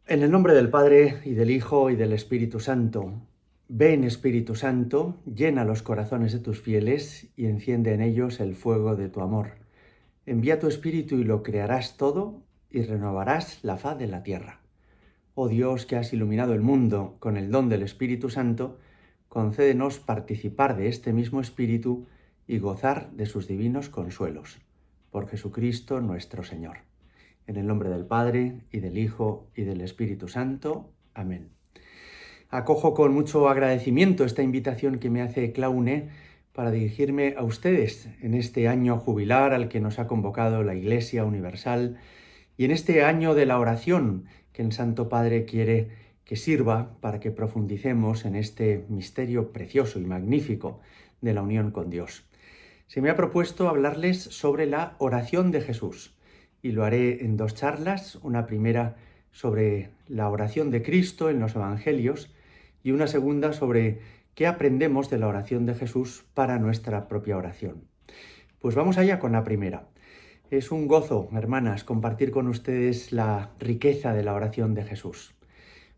En el nombre del Padre, y del Hijo, y del Espíritu Santo. Ven, Espíritu Santo, llena los corazones de tus fieles, y enciende en ellos el fuego de tu amor. Envía tu Espíritu y lo crearás todo, y renovarás la faz de la tierra. Oh Dios, que has iluminado el mundo con el don del Espíritu Santo, concédenos participar de este mismo Espíritu y gozar de sus divinos consuelos. Por Jesucristo nuestro Señor. En el nombre del Padre, y del Hijo, y del Espíritu Santo. Amén. Acojo con mucho agradecimiento esta invitación que me hace Claune para dirigirme a ustedes en este año jubilar al que nos ha convocado la Iglesia Universal y en este año de la oración que el Santo Padre quiere que sirva para que profundicemos en este misterio precioso y magnífico de la unión con Dios. Se me ha propuesto hablarles sobre la oración de Jesús y lo haré en dos charlas, una primera sobre la oración de Cristo en los Evangelios y una segunda sobre qué aprendemos de la oración de Jesús para nuestra propia oración. Pues vamos allá con la primera. Es un gozo, hermanas, compartir con ustedes la riqueza de la oración de Jesús,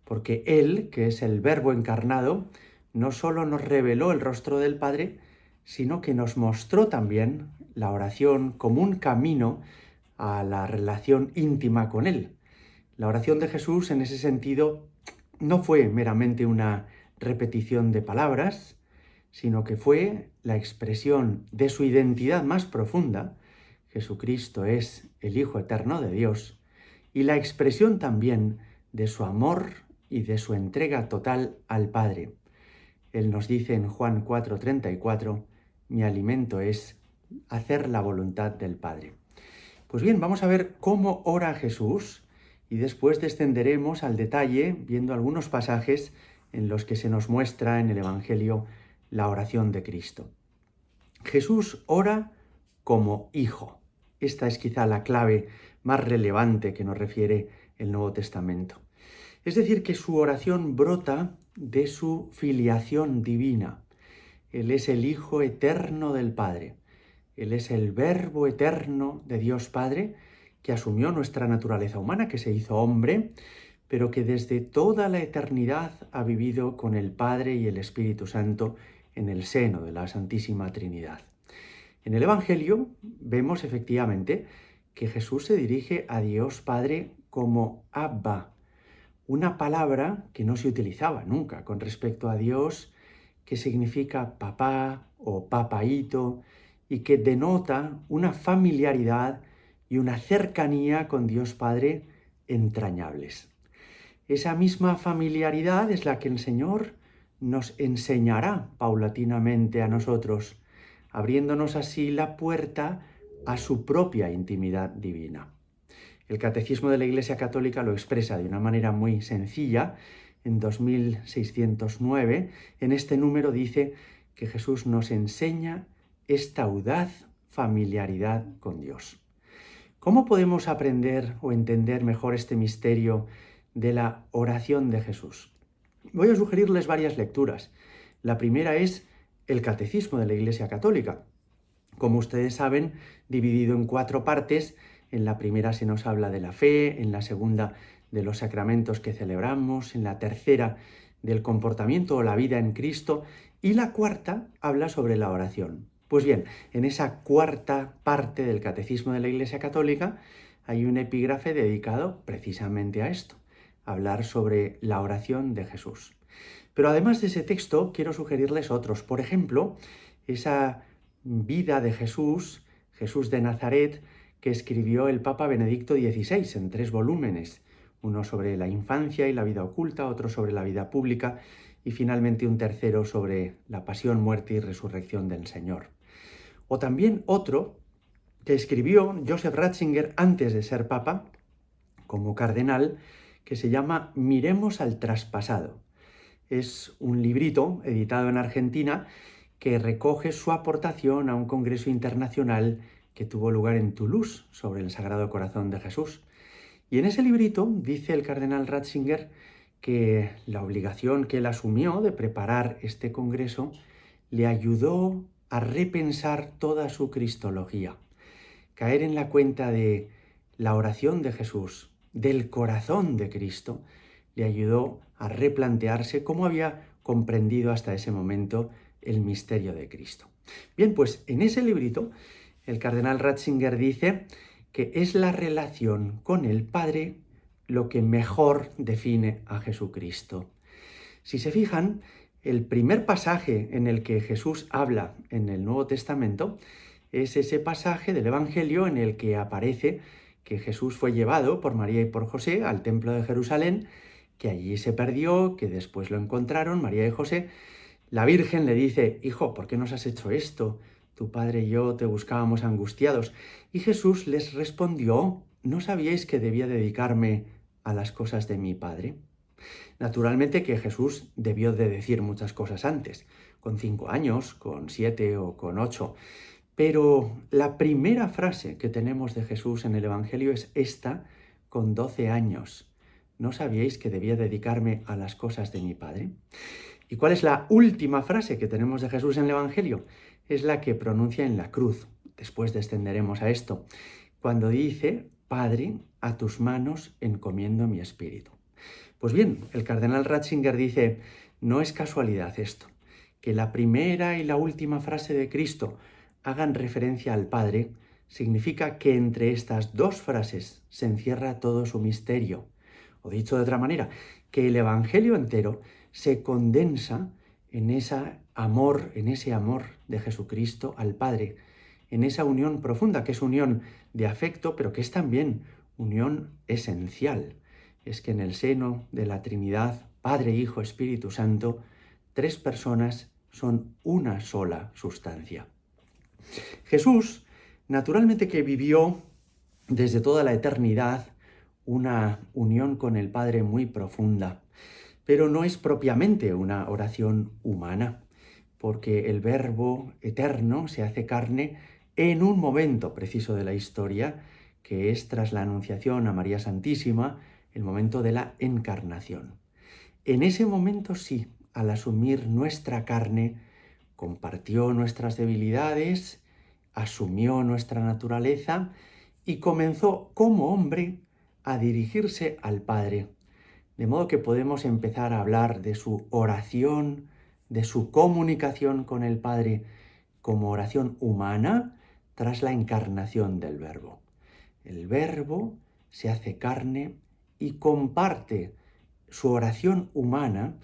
porque Él, que es el Verbo encarnado, no solo nos reveló el rostro del Padre, sino que nos mostró también la oración como un camino a la relación íntima con Él. La oración de Jesús, en ese sentido, no fue meramente una repetición de palabras, sino que fue la expresión de su identidad más profunda. Jesucristo es el Hijo eterno de Dios, y la expresión también de su amor y de su entrega total al Padre. Él nos dice en Juan 4:34, mi alimento es hacer la voluntad del Padre. Pues bien, vamos a ver cómo ora Jesús y después descenderemos al detalle viendo algunos pasajes en los que se nos muestra en el Evangelio la oración de Cristo. Jesús ora como hijo. Esta es quizá la clave más relevante que nos refiere el Nuevo Testamento. Es decir, que su oración brota de su filiación divina. Él es el Hijo eterno del Padre. Él es el Verbo eterno de Dios Padre que asumió nuestra naturaleza humana, que se hizo hombre, pero que desde toda la eternidad ha vivido con el Padre y el Espíritu Santo en el seno de la Santísima Trinidad. En el Evangelio vemos efectivamente que Jesús se dirige a Dios Padre como Abba, una palabra que no se utilizaba nunca con respecto a Dios, que significa papá o papaíto y que denota una familiaridad y una cercanía con Dios Padre entrañables. Esa misma familiaridad es la que el Señor nos enseñará paulatinamente a nosotros, abriéndonos así la puerta a su propia intimidad divina. El Catecismo de la Iglesia Católica lo expresa de una manera muy sencilla. En 2609, en este número dice que Jesús nos enseña esta audaz familiaridad con Dios. ¿Cómo podemos aprender o entender mejor este misterio de la oración de Jesús? Voy a sugerirles varias lecturas. La primera es el Catecismo de la Iglesia Católica. Como ustedes saben, dividido en 4 partes. En la primera se nos habla de la fe, en la segunda de los sacramentos que celebramos, en la tercera del comportamiento o la vida en Cristo, y la cuarta habla sobre la oración. Pues bien, en esa cuarta parte del Catecismo de la Iglesia Católica hay un epígrafe dedicado precisamente a esto, a hablar sobre la oración de Jesús. Pero además de ese texto, quiero sugerirles otros. Por ejemplo, esa vida de Jesús, Jesús de Nazaret, que escribió el Papa Benedicto XVI en 3 volúmenes, uno sobre la infancia y la vida oculta, otro sobre la vida pública y finalmente un tercero sobre la pasión, muerte y resurrección del Señor. O también otro que escribió Joseph Ratzinger antes de ser Papa, como cardenal, que se llama Miremos al traspasado. Es un librito editado en Argentina que recoge su aportación a un congreso internacional que tuvo lugar en Toulouse sobre el Sagrado Corazón de Jesús. Y en ese librito dice el cardenal Ratzinger que la obligación que él asumió de preparar este congreso le ayudó a repensar toda su cristología, caer en la cuenta de la oración de Jesús del corazón de Cristo, le ayudó a replantearse cómo había comprendido hasta ese momento el misterio de Cristo. Bien, pues en ese librito el cardenal Ratzinger dice que es la relación con el Padre lo que mejor define a Jesucristo. Si se fijan, el primer pasaje en el que Jesús habla en el Nuevo Testamento es ese pasaje del Evangelio en el que aparece que Jesús fue llevado por María y por José al templo de Jerusalén, que allí se perdió, que después lo encontraron María y José. La Virgen le dice: hijo, ¿por qué nos has hecho esto? Tu padre y yo te buscábamos angustiados. Y Jesús les respondió: ¿no sabíais que debía dedicarme a las cosas de mi Padre? Naturalmente que Jesús debió de decir muchas cosas antes, con 5 años, con 7 o con 8. Pero la primera frase que tenemos de Jesús en el Evangelio es esta, con 12 años. ¿No sabíais que debía dedicarme a las cosas de mi Padre? ¿Y cuál es la última frase que tenemos de Jesús en el Evangelio? Es la que pronuncia en la cruz. Después descenderemos a esto. Cuando dice: Padre, a tus manos encomiendo mi espíritu. Pues bien, el cardenal Ratzinger dice: no es casualidad esto, que la primera y la última frase de Cristo hagan referencia al Padre, significa que entre estas dos frases se encierra todo su misterio. O dicho de otra manera, que el Evangelio entero se condensa en ese amor de Jesucristo al Padre, en esa unión profunda, que es unión de afecto, pero que es también unión esencial. Es que en el seno de la Trinidad, Padre, Hijo, Espíritu Santo, 3 personas son una sola sustancia. Jesús, naturalmente que vivió desde toda la eternidad una unión con el Padre muy profunda, pero no es propiamente una oración humana, porque el Verbo eterno se hace carne en un momento preciso de la historia, que es tras la anunciación a María Santísima, el momento de la encarnación. En ese momento sí, al asumir nuestra carne, compartió nuestras debilidades, asumió nuestra naturaleza y comenzó como hombre a dirigirse al Padre. De modo que podemos empezar a hablar de su oración, de su comunicación con el Padre como oración humana tras la encarnación del Verbo. El Verbo se hace carne y comparte su oración humana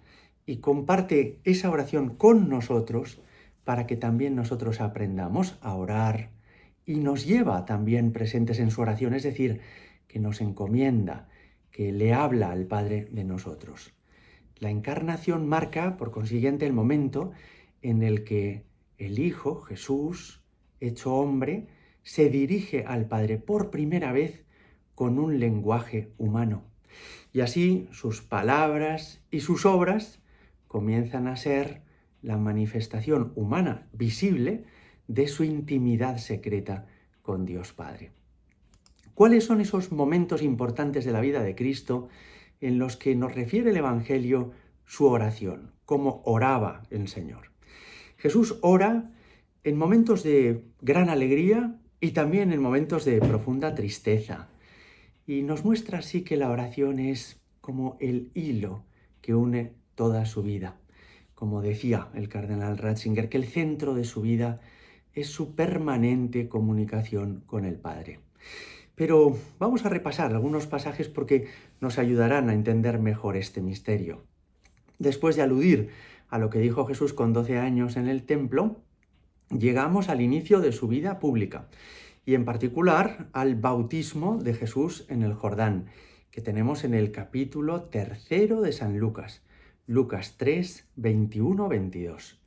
y comparte esa oración con nosotros para que también nosotros aprendamos a orar, y nos lleva también presentes en su oración, es decir, que nos encomienda, que le habla al Padre de nosotros. La encarnación marca, por consiguiente, el momento en el que el Hijo, Jesús, hecho hombre, se dirige al Padre por primera vez con un lenguaje humano. Y así sus palabras y sus obras comienzan a ser la manifestación humana visible de su intimidad secreta con Dios Padre. ¿Cuáles son esos momentos importantes de la vida de Cristo en los que nos refiere el Evangelio su oración? ¿Cómo oraba el Señor? Jesús ora en momentos de gran alegría y también en momentos de profunda tristeza. Y nos muestra así que la oración es como el hilo que une toda su vida. Como decía el cardenal Ratzinger, que el centro de su vida es su permanente comunicación con el Padre. Pero vamos a repasar algunos pasajes porque nos ayudarán a entender mejor este misterio. Después de aludir a lo que dijo Jesús con 12 años en el templo, llegamos al inicio de su vida pública y en particular al bautismo de Jesús en el Jordán, que tenemos en el capítulo 3 de San Lucas, Lucas 3, 21-22.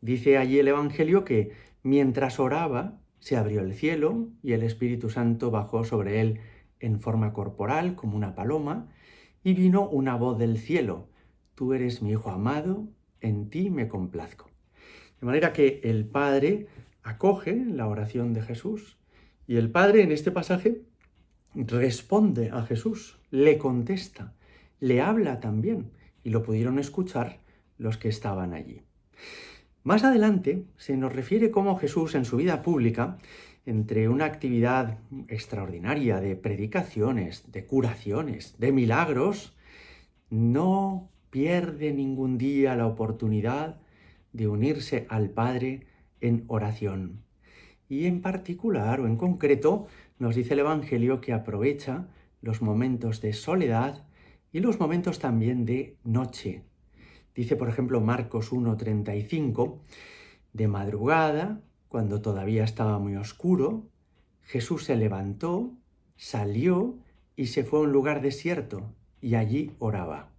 Dice allí el Evangelio que mientras oraba se abrió el cielo y el Espíritu Santo bajó sobre él en forma corporal como una paloma, y vino una voz del cielo: tú eres mi Hijo amado, en ti me complazco. De manera que el Padre acoge la oración de Jesús y el Padre en este pasaje responde a Jesús, le contesta, le habla también, y lo pudieron escuchar los que estaban allí. Más adelante se nos refiere cómo Jesús en su vida pública entre una actividad extraordinaria de predicaciones, de curaciones, de milagros, no pierde ningún día la oportunidad de unirse al Padre en oración. Y en particular o en concreto nos dice el Evangelio que aprovecha los momentos de soledad y los momentos también de noche. Dice, por ejemplo, Marcos 1:35, de madrugada, cuando todavía estaba muy oscuro, Jesús se levantó, salió y se fue a un lugar desierto y allí oraba.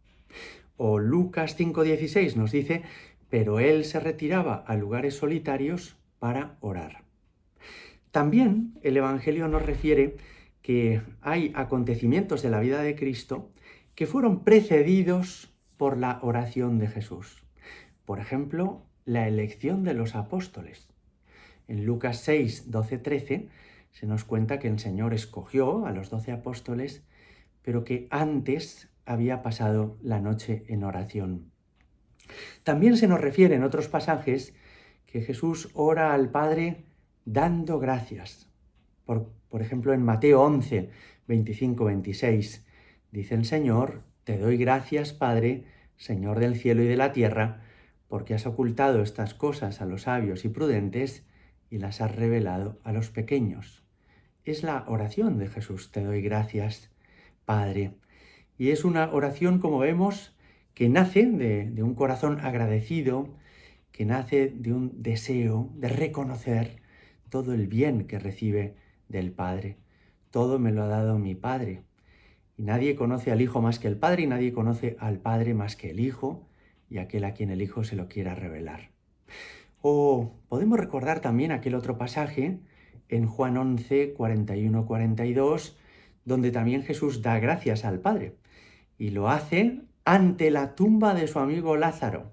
O Lucas 5:16 nos dice, pero él se retiraba a lugares solitarios para orar. También el Evangelio nos refiere que hay acontecimientos de la vida de Cristo que fueron precedidos por la oración de Jesús. Por ejemplo, la elección de los apóstoles. En Lucas 6, 12, 13 se nos cuenta que el Señor escogió a los 12 apóstoles, pero que antes había pasado la noche en oración. También se nos refiere en otros pasajes que Jesús ora al Padre dando gracias. Por ejemplo, en Mateo 11, 25, 26, dice el Señor, te doy gracias, Padre, Señor del cielo y de la tierra, porque has ocultado estas cosas a los sabios y prudentes y las has revelado a los pequeños. Es la oración de Jesús, te doy gracias, Padre. Y es una oración, como vemos, que nace de un corazón agradecido, que nace de un deseo de reconocer todo el bien que recibe del Padre. Todo me lo ha dado mi Padre. Y nadie conoce al Hijo más que el Padre y nadie conoce al Padre más que el Hijo y aquel a quien el Hijo se lo quiera revelar. O podemos recordar también aquel otro pasaje en Juan 11, 41, 42, donde también Jesús da gracias al Padre. Y lo hace ante la tumba de su amigo Lázaro,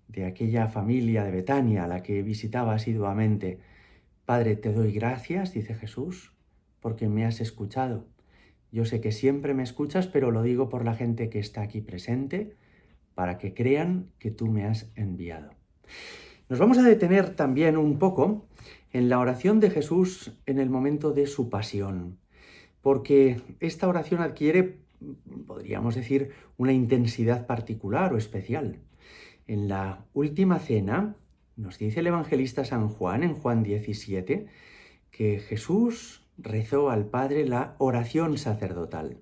de aquella familia de Betania a la que visitaba asiduamente. Padre, te doy gracias, dice Jesús, porque me has escuchado. Yo sé que siempre me escuchas, pero lo digo por la gente que está aquí presente, para que crean que tú me has enviado. Nos vamos a detener también un poco en la oración de Jesús en el momento de su pasión, porque esta oración adquiere, podríamos decir, una intensidad particular o especial. En la última cena, nos dice el evangelista San Juan, en Juan 17, que Jesús rezó al Padre la oración sacerdotal.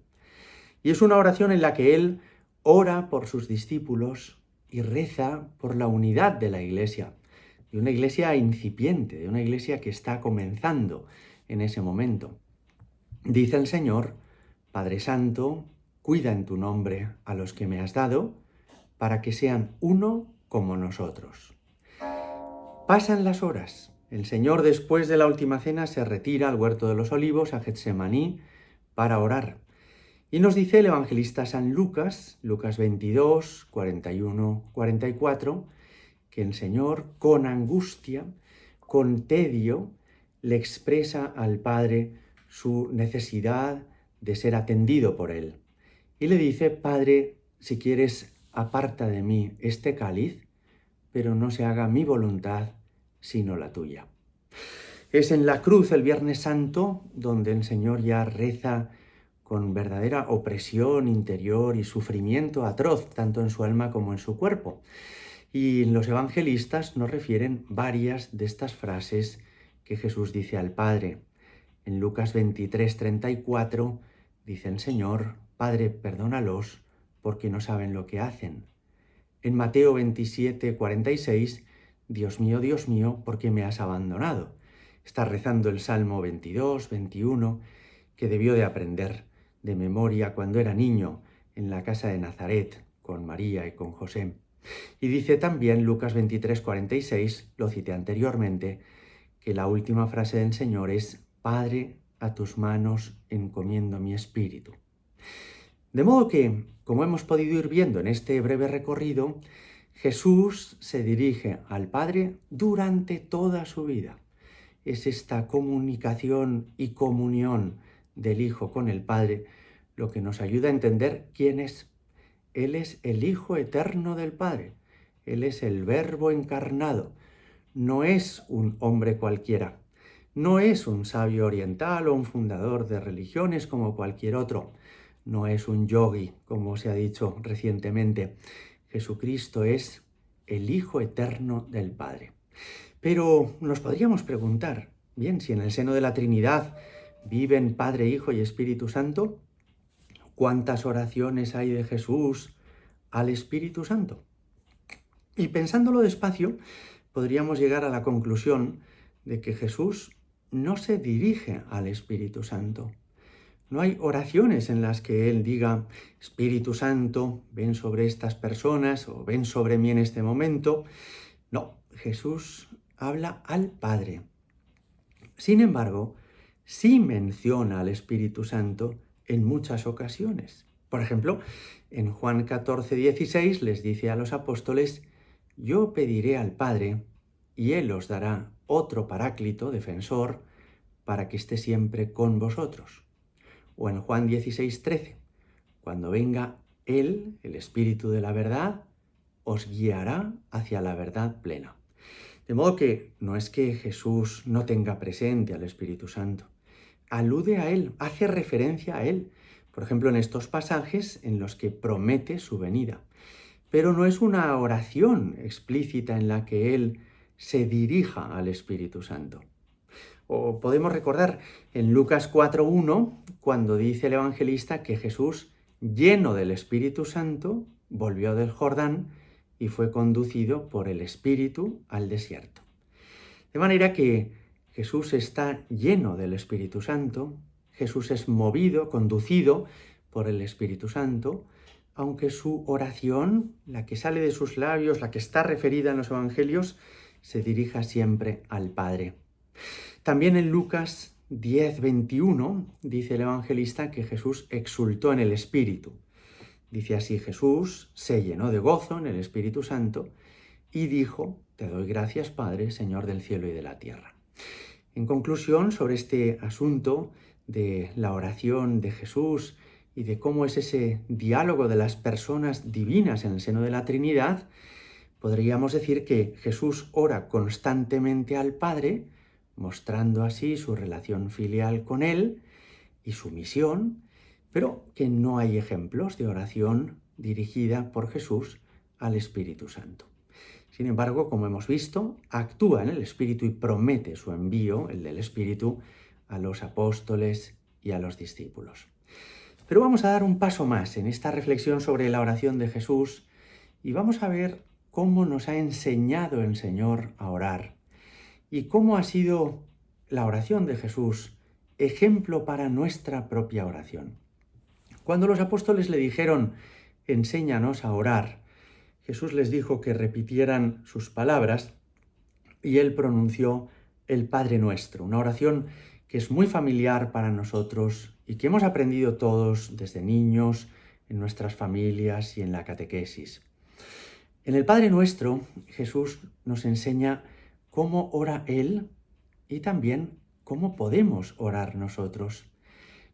Y es una oración en la que Él ora por sus discípulos y reza por la unidad de la Iglesia, de una Iglesia incipiente, de una Iglesia que está comenzando en ese momento. Dice el Señor, Padre Santo, cuida en tu nombre a los que me has dado, para que sean uno como nosotros. Pasan las horas. El Señor, después de la última cena, se retira al huerto de los olivos, a Getsemaní, para orar. Y nos dice el evangelista San Lucas, Lucas 22, 41, 44, que el Señor, con angustia, con tedio, le expresa al Padre su necesidad de ser atendido por Él. Y le dice, Padre, si quieres, aparta de mí este cáliz, pero no se haga mi voluntad, sino la tuya. Es en la cruz el Viernes Santo donde el Señor ya reza con verdadera opresión interior y sufrimiento atroz, tanto en su alma como en su cuerpo. Y los evangelistas nos refieren varias de estas frases que Jesús dice al Padre. En Lucas 23, 34 dice el Señor, Padre, perdónalos porque no saben lo que hacen. En Mateo 27, 46, Dios mío, ¿por qué me has abandonado? Está rezando el Salmo 22, 21, que debió de aprender de memoria cuando era niño en la casa de Nazaret con María y con José. Y dice también Lucas 23, 46, lo cité anteriormente, que la última frase del Señor es, Padre, a tus manos encomiendo mi espíritu. De modo que, como hemos podido ir viendo en este breve recorrido, Jesús se dirige al Padre durante toda su vida. Es esta comunicación y comunión del Hijo con el Padre lo que nos ayuda a entender quién es. Él es el Hijo eterno del Padre. Él es el Verbo encarnado. No es un hombre cualquiera. No es un sabio oriental o un fundador de religiones como cualquier otro. No es un yogi, como se ha dicho recientemente. Jesucristo es el Hijo eterno del Padre. Pero nos podríamos preguntar, bien, si en el seno de la Trinidad viven Padre, Hijo y Espíritu Santo, ¿cuántas oraciones hay de Jesús al Espíritu Santo? Y pensándolo despacio, podríamos llegar a la conclusión de que Jesús no se dirige al Espíritu Santo. No hay oraciones en las que Él diga, Espíritu Santo, ven sobre estas personas o ven sobre mí en este momento. No, Jesús habla al Padre. Sin embargo, sí menciona al Espíritu Santo en muchas ocasiones. Por ejemplo, en Juan 14:16 les dice a los apóstoles, yo pediré al Padre y Él os dará otro paráclito, defensor, para que esté siempre con vosotros. O en Juan 16:13, cuando venga Él, el Espíritu de la verdad, os guiará hacia la verdad plena. De modo que no es que Jesús no tenga presente al Espíritu Santo. Alude a Él, hace referencia a Él. Por ejemplo, en estos pasajes en los que promete su venida. Pero no es una oración explícita en la que Él se dirija al Espíritu Santo. O podemos recordar en Lucas 4:1, cuando dice el evangelista que Jesús, lleno del Espíritu Santo, volvió del Jordán y fue conducido por el Espíritu al desierto. De manera que Jesús está lleno del Espíritu Santo, Jesús es movido, conducido por el Espíritu Santo, aunque su oración, la que sale de sus labios, la que está referida en los Evangelios, se dirija siempre al Padre. También en Lucas 10:21 dice el evangelista que Jesús exultó en el Espíritu. Dice así, Jesús se llenó de gozo en el Espíritu Santo y dijo, te doy gracias, Padre, Señor del cielo y de la tierra. En conclusión, sobre este asunto de la oración de Jesús y de cómo es ese diálogo de las personas divinas en el seno de la Trinidad, podríamos decir que Jesús ora constantemente al Padre, mostrando así su relación filial con Él y su misión, pero que no hay ejemplos de oración dirigida por Jesús al Espíritu Santo. Sin embargo, como hemos visto, actúa en el Espíritu y promete su envío, el del Espíritu, a los apóstoles y a los discípulos. Pero vamos a dar un paso más en esta reflexión sobre la oración de Jesús y vamos a ver cómo nos ha enseñado el Señor a orar y cómo ha sido la oración de Jesús ejemplo para nuestra propia oración. Cuando los apóstoles le dijeron, enséñanos a orar, Jesús les dijo que repitieran sus palabras y él pronunció el Padre Nuestro, una oración que es muy familiar para nosotros y que hemos aprendido todos desde niños, en nuestras familias y en la catequesis. En el Padre Nuestro, Jesús nos enseña cómo ora Él y también cómo podemos orar nosotros.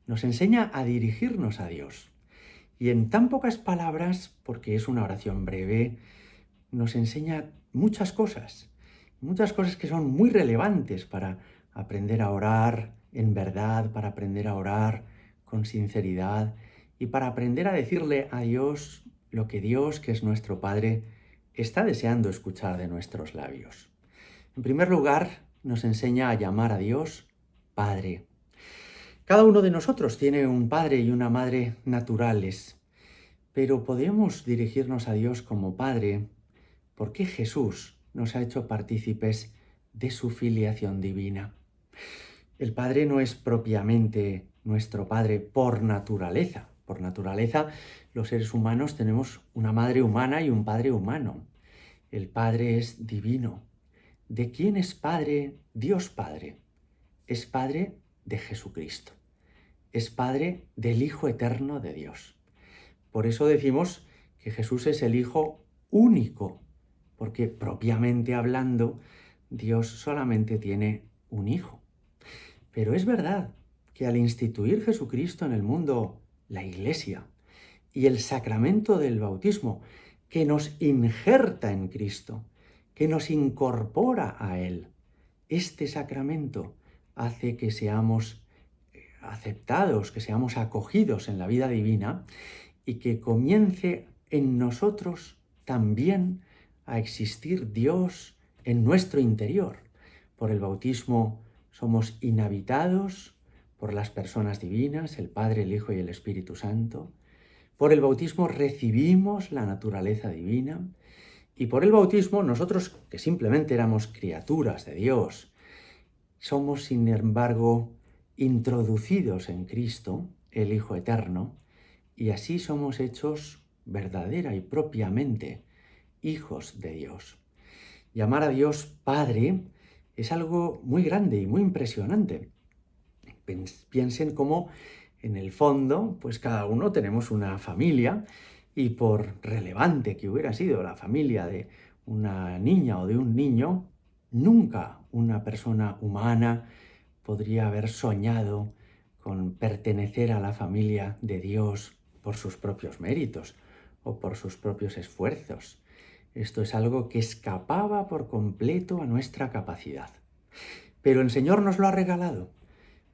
Nos enseña a dirigirnos a Dios. Y en tan pocas palabras, porque es una oración breve, nos enseña muchas cosas que son muy relevantes para aprender a orar en verdad, para aprender a orar con sinceridad y para aprender a decirle a Dios lo que Dios, que es nuestro Padre, está deseando escuchar de nuestros labios. En primer lugar, nos enseña a llamar a Dios Padre. Cada uno de nosotros tiene un padre y una madre naturales, pero podemos dirigirnos a Dios como Padre porque Jesús nos ha hecho partícipes de su filiación divina. El Padre no es propiamente nuestro Padre por naturaleza. Por naturaleza, los seres humanos tenemos una madre humana y un padre humano. El Padre es divino. ¿De quién es Padre? Dios Padre. Es Padre de Jesucristo. Es Padre del Hijo eterno de Dios. Por eso decimos que Jesús es el Hijo único, porque propiamente hablando, Dios solamente tiene un Hijo. Pero es verdad que al instituir Jesucristo en el mundo la Iglesia y el sacramento del bautismo, que nos injerta en Cristo, que nos incorpora a Él, este sacramento hace que seamos aceptados, que seamos acogidos en la vida divina y que comience en nosotros también a existir Dios en nuestro interior. Por el bautismo somos inhabitados por las personas divinas, el Padre, el Hijo y el Espíritu Santo. Por el bautismo recibimos la naturaleza divina y por el bautismo nosotros, que simplemente éramos criaturas de Dios, somos sin embargo introducidos en Cristo, el Hijo Eterno, y así somos hechos verdadera y propiamente hijos de Dios. Llamar a Dios Padre es algo muy grande y muy impresionante. Piensen cómo en el fondo, pues cada uno tenemos una familia y por relevante que hubiera sido la familia de una niña o de un niño, nunca una persona humana podría haber soñado con pertenecer a la familia de Dios por sus propios méritos o por sus propios esfuerzos. Esto es algo que escapaba por completo a nuestra capacidad. Pero el Señor nos lo ha regalado.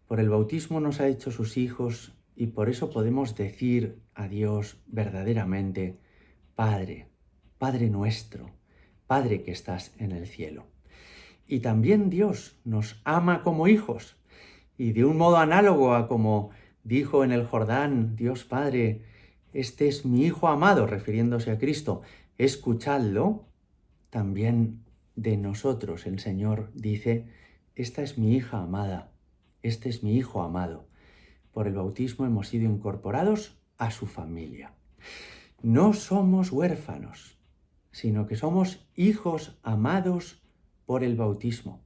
Por el bautismo nos ha hecho sus hijos y por eso podemos decir a Dios verdaderamente, Padre, Padre nuestro, Padre que estás en el cielo. Y también Dios nos ama como hijos y de un modo análogo a como dijo en el Jordán, Dios Padre, este es mi Hijo amado, refiriéndose a Cristo, escuchadlo, también de nosotros el Señor dice, esta es mi hija amada, este es mi Hijo amado. Por el bautismo hemos sido incorporados a su familia. No somos huérfanos, sino que somos hijos amados por el bautismo.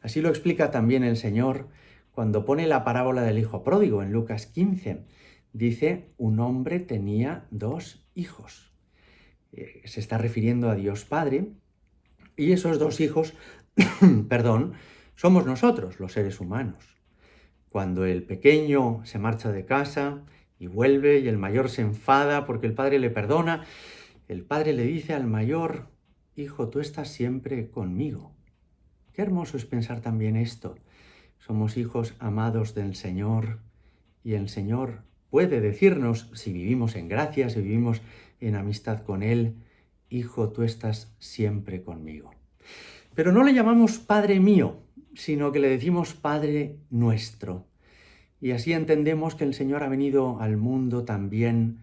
Así lo explica también el Señor cuando pone la parábola del hijo pródigo en Lucas 15. Dice, un hombre tenía 2 hijos. Se está refiriendo a Dios Padre y esos 2 hijos, somos nosotros, los seres humanos. Cuando el pequeño se marcha de casa y vuelve y el mayor se enfada porque el padre le perdona, el padre le dice al mayor, hijo, tú estás siempre conmigo. Qué hermoso es pensar también esto. Somos hijos amados del Señor y el Señor puede decirnos, si vivimos en gracia, si vivimos en amistad con Él, hijo, tú estás siempre conmigo. Pero no le llamamos Padre mío, sino que le decimos Padre nuestro. Y así entendemos que el Señor ha venido al mundo también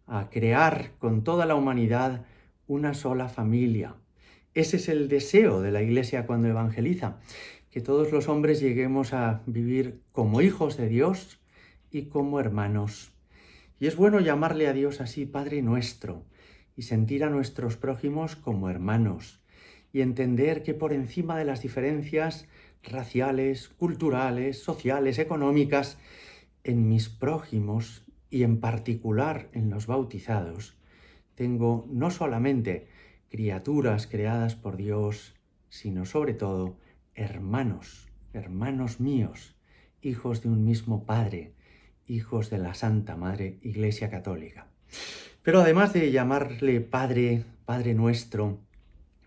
a crear con toda la humanidad una sola familia. Ese es el deseo de la Iglesia cuando evangeliza, que todos los hombres lleguemos a vivir como hijos de Dios y como hermanos. Y es bueno llamarle a Dios así, Padre nuestro, y sentir a nuestros prójimos como hermanos, y entender que por encima de las diferencias raciales, culturales, sociales, económicas, en mis prójimos y en particular en los bautizados, tengo no solamente criaturas creadas por Dios, sino sobre todo hermanos, hermanos míos, hijos de un mismo Padre, hijos de la Santa Madre Iglesia Católica. Pero además de llamarle Padre, Padre nuestro,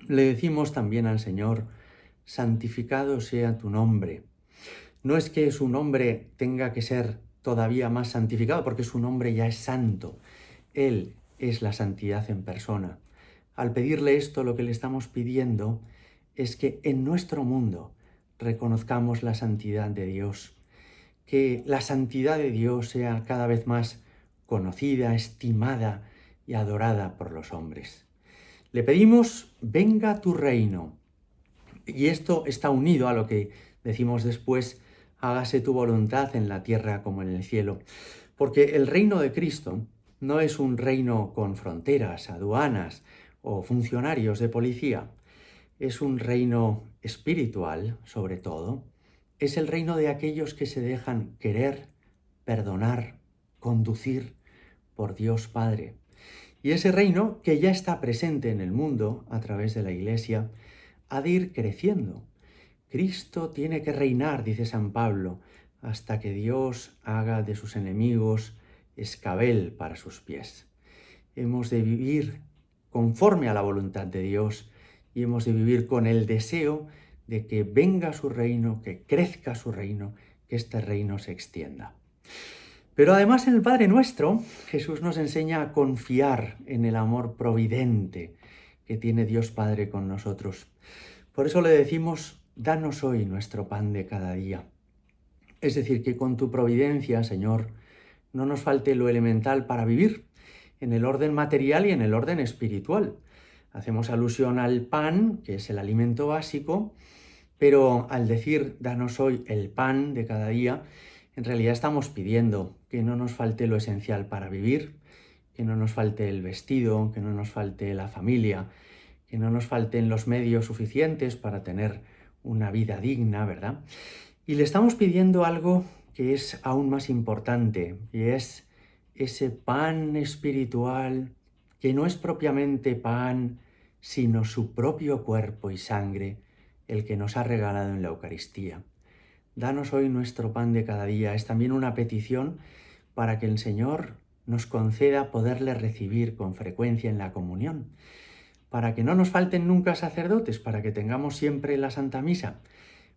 le decimos también al Señor, santificado sea tu nombre. No es que su nombre tenga que ser todavía más santificado, porque su nombre ya es santo. Él es la santidad en persona. Al pedirle esto, lo que le estamos pidiendo es que en nuestro mundo reconozcamos la santidad de Dios, que la santidad de Dios sea cada vez más conocida, estimada y adorada por los hombres. Le pedimos, venga tu reino. Y esto está unido a lo que decimos después, hágase tu voluntad en la tierra como en el cielo. Porque el reino de Cristo no es un reino con fronteras, aduanas o funcionarios de policía. Es un reino espiritual, sobre todo. Es el reino de aquellos que se dejan querer, perdonar, conducir por Dios Padre. Y ese reino, que ya está presente en el mundo a través de la Iglesia, ha de ir creciendo. Cristo tiene que reinar, dice San Pablo, hasta que Dios haga de sus enemigos escabel para sus pies. Hemos de vivir conforme a la voluntad de Dios y hemos de vivir con el deseo de que venga su reino, que crezca su reino, que este reino se extienda. Pero además en el Padre Nuestro, Jesús nos enseña a confiar en el amor providente que tiene Dios Padre con nosotros. Por eso le decimos, danos hoy nuestro pan de cada día. Es decir, que con tu providencia, Señor, no nos falte lo elemental para vivir, en el orden material y en el orden espiritual. Hacemos alusión al pan, que es el alimento básico, pero al decir danos hoy el pan de cada día, en realidad estamos pidiendo que no nos falte lo esencial para vivir, que no nos falte el vestido, que no nos falte la familia, que no nos falten los medios suficientes para tener una vida digna, ¿verdad? Y le estamos pidiendo algo que es aún más importante, y es ese pan espiritual que no es propiamente pan, sino su propio cuerpo y sangre, el que nos ha regalado en la Eucaristía. Danos hoy nuestro pan de cada día. Es también una petición para que el Señor nos conceda poderle recibir con frecuencia en la comunión, para que no nos falten nunca sacerdotes, para que tengamos siempre la Santa Misa,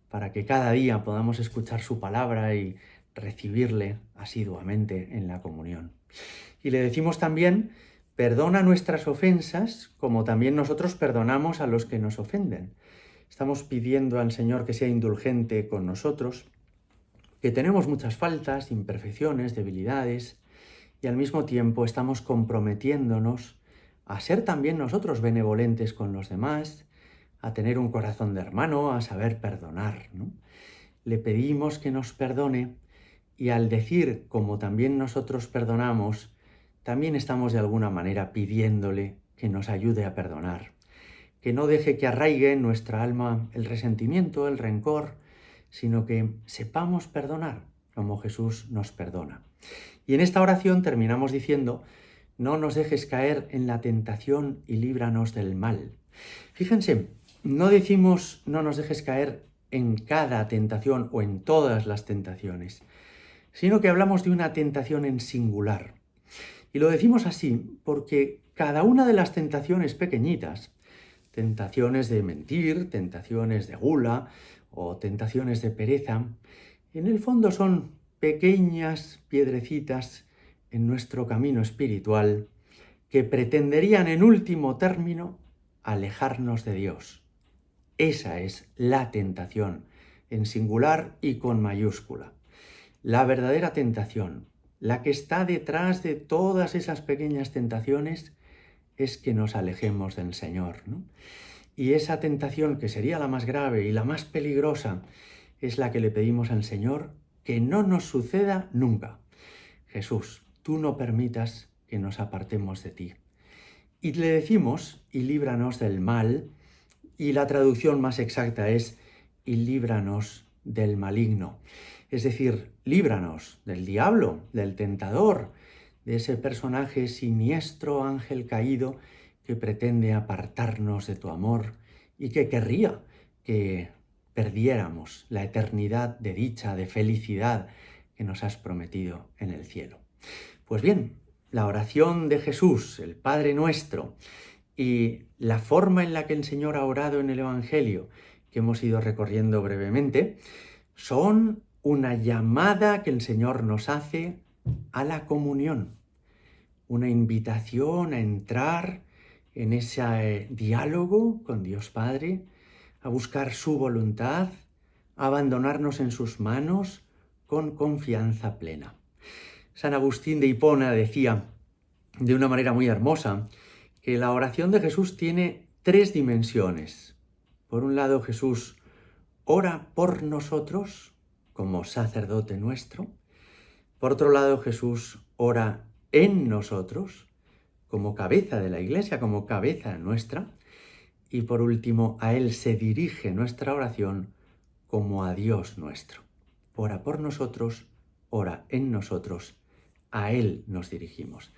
para que cada día podamos escuchar su palabra y recibirle asiduamente en la comunión. Y le decimos también, perdona nuestras ofensas, como también nosotros perdonamos a los que nos ofenden. Estamos pidiendo al Señor que sea indulgente con nosotros, que tenemos muchas faltas, imperfecciones, debilidades, y al mismo tiempo estamos comprometiéndonos a ser también nosotros benevolentes con los demás, a tener un corazón de hermano, a saber perdonar, ¿no? Le pedimos que nos perdone y al decir como también nosotros perdonamos, también estamos de alguna manera pidiéndole que nos ayude a perdonar, que no deje que arraigue en nuestra alma el resentimiento, el rencor, sino que sepamos perdonar como Jesús nos perdona. Y en esta oración terminamos diciendo, no nos dejes caer en la tentación y líbranos del mal. Fíjense, no decimos no nos dejes caer en cada tentación o en todas las tentaciones, sino que hablamos de una tentación en singular. Y lo decimos así porque cada una de las tentaciones pequeñitas, tentaciones de mentir, tentaciones de gula o tentaciones de pereza, en el fondo son pequeñas piedrecitas en nuestro camino espiritual que pretenderían en último término alejarnos de Dios. Esa es la tentación, en singular y con mayúscula. La verdadera tentación, la que está detrás de todas esas pequeñas tentaciones, es que nos alejemos del Señor, ¿no? Y esa tentación, que sería la más grave y la más peligrosa, es la que le pedimos al Señor que no nos suceda nunca. Jesús, tú no permitas que nos apartemos de ti. Y le decimos, y líbranos del mal, y la traducción más exacta es, y líbranos del maligno. Es decir, líbranos del diablo, del tentador, de ese personaje siniestro, ángel caído, que pretende apartarnos de tu amor y que querría que perdiéramos la eternidad de dicha, de felicidad que nos has prometido en el cielo. Pues bien, la oración de Jesús, el Padre Nuestro, y la forma en la que el Señor ha orado en el Evangelio, que hemos ido recorriendo brevemente, son una llamada que el Señor nos hace a la comunión, una invitación a entrar en ese diálogo con Dios Padre, a buscar su voluntad, a abandonarnos en sus manos con confianza plena. San Agustín de Hipona decía de una manera muy hermosa que la oración de Jesús tiene 3 dimensiones. Por un lado, Jesús ora por nosotros como sacerdote nuestro. Por otro lado, Jesús ora en nosotros como cabeza de la Iglesia, como cabeza nuestra. Y por último, a Él se dirige nuestra oración como a Dios nuestro. Ora por nosotros, ora en nosotros, a Él nos dirigimos.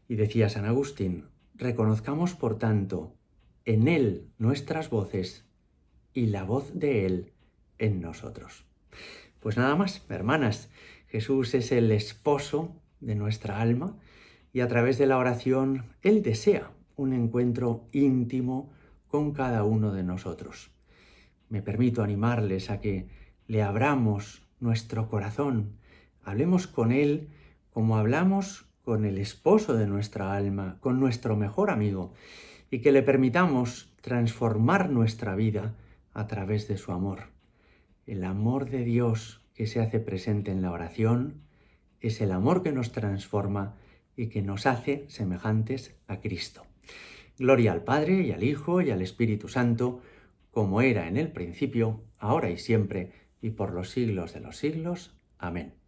Y decía San Agustín, reconozcamos por tanto en Él nuestras voces y la voz de Él en nosotros. Pues nada más, hermanas, Jesús es el esposo de nuestra alma y a través de la oración Él desea un encuentro íntimo con cada uno de nosotros. me permito animarles a que le abramos nuestro corazón, hablemos con Él como hablamos con el esposo de nuestra alma, con nuestro mejor amigo, y que le permitamos transformar nuestra vida a través de su amor. El amor de Dios que se hace presente en la oración es el amor que nos transforma y que nos hace semejantes a Cristo. Gloria al Padre, y al Hijo, y al Espíritu Santo, como era en el principio, ahora y siempre, y por los siglos de los siglos. Amén.